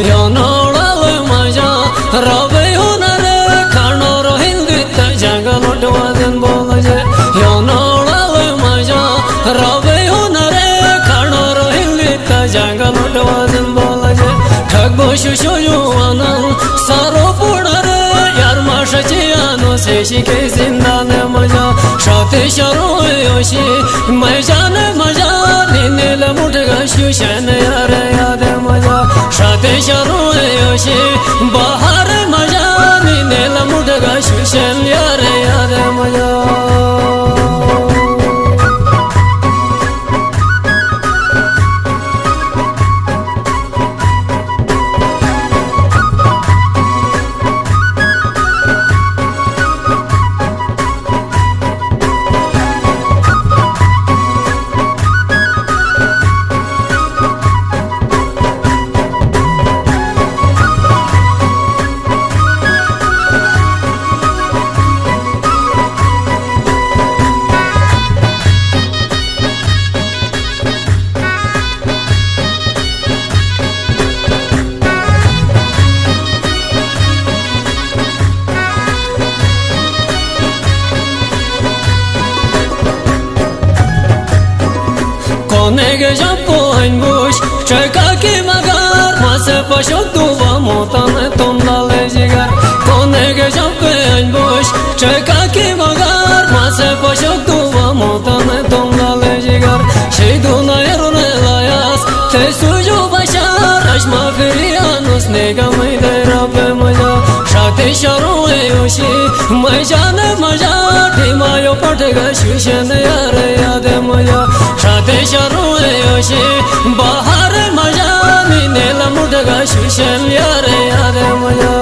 योनोड़ल मजा रवे हुनर खानो रोहिंदित जंगल उठवादन बोल जे योनोड़ल मजा रवे हुनर खानो रोहिंदित जंगल उठवादन बोल जे ठग बोशुशो युवानन सारो पुणर यार माशचियानो से शिके जिंदान मजा शाते शरो योशी मैजान मजा निनेल मुठगा शुशन यार याद मजा शाते शरो योशी बाहर मजा निनेल मुठगा शुशन यार याद मजा Nege japo angush cheka ki magar mase pashok tuva motane tomdale jigar konege japo angush cheka ki magar mase pashok tuva motane tomdale jigar sheiduna yerune layas te suju bashar ashma firianus nega maide rabbe maja shate sharu yoshi majane maja dhimayo patega shushan yare yade maja shate sharu yoshi bahar maja ninela mudga shushan yare yade maja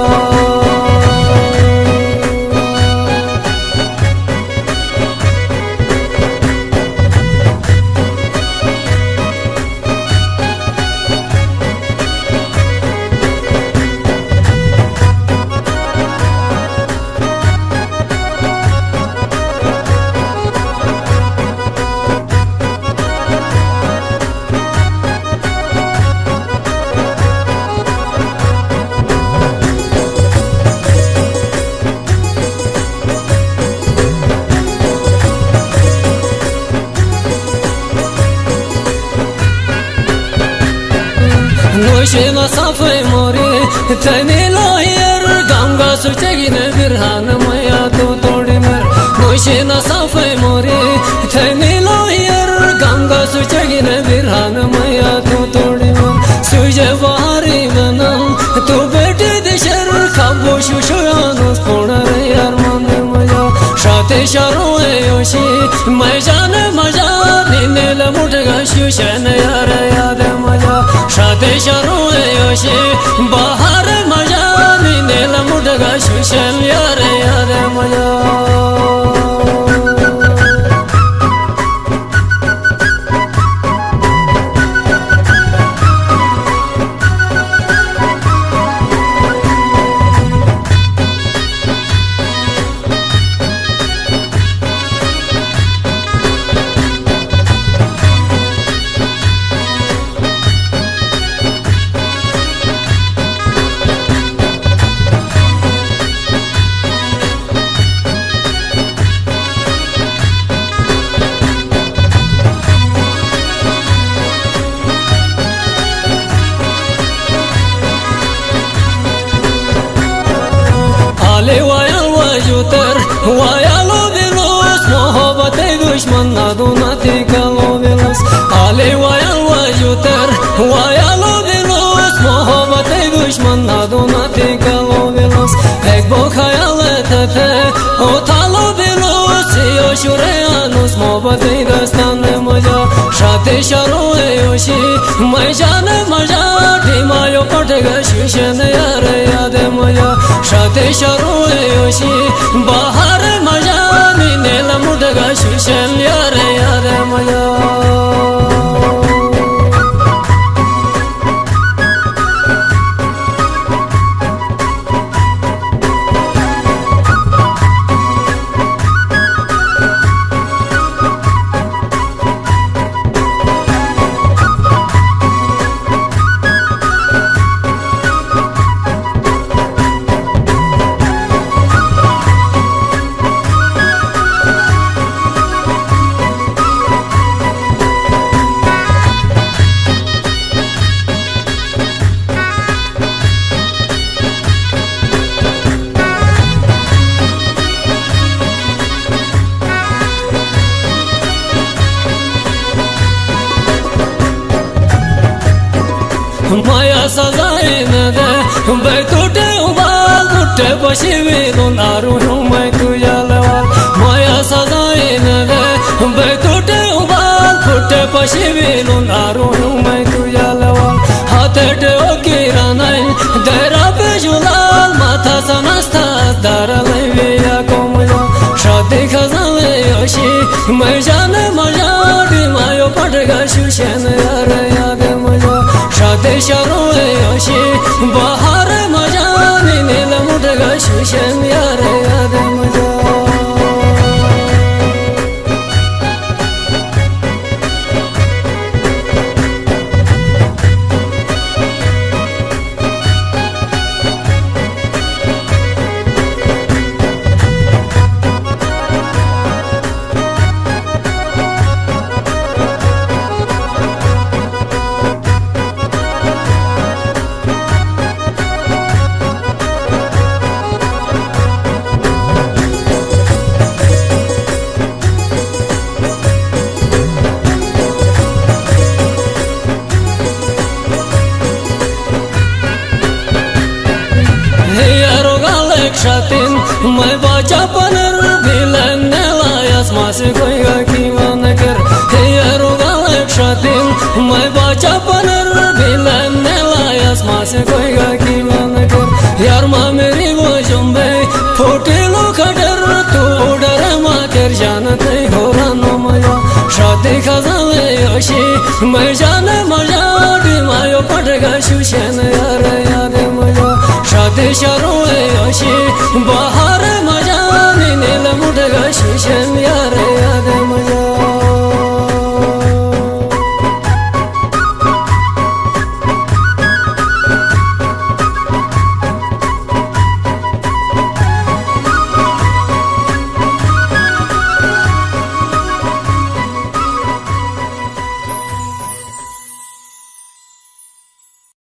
Noshina safai mori tani loyer ganga suchegine birhan maya tu todi mer Noshina safai mori tani loyer ganga suchegine birhan maya tu todi mer suje bahari vanam tu beti deshar khabbo shushuyanus ponar yar mane maya shate sharu yoshi majane maja ninela mutga shushan yar yad maja shate sharu yoshi bahar maja ninela mutga shushan yar yad maja Wayalo velos mohabate dushman nadunati kalo velos Ale wayal wajuter Wayalo velos mohabate dushman nadunati kalo velos Ekbo khayale tepe o talo velos Yo shureyanus mohabate dastane maja Shate sharu yoshi majane maja Dhimayo patega shushan yare yade maja Shate sharu yoshi bahar maja ninela mudga shushan yare yade maja माया सजाइन दे बैठे उबाल उठे पशिवी नारू मैं तुझा लवाल माया सजाइन दे बैठे उबाल उठे पशिवी नारू मैं तुझा लवाल हाथे टेओ नहीं देरा पे जुलाल माथा समस्ता दार लेविया कोमला शादी खजाने योशी मैं जाने मजा मायो पड़गा शुशन यार याद मजा शादी शरो योशी बाहर मजा नील मुड़गा शुशन यार याद मजा Shatin mai baca paner bilen nelayas masih koyga kiman ker Heyaro galek shatin mai baca paner bilen nelayas masih koyga kiman ker Yar mameri bojumbe fotilo kader tu dare maker janate horano maya Shadi khazane yoshi mai jane maja di mayo padga shushen yar yade maja शादी शरो Yoshi बाहर मजा नील मुड़गा शुशन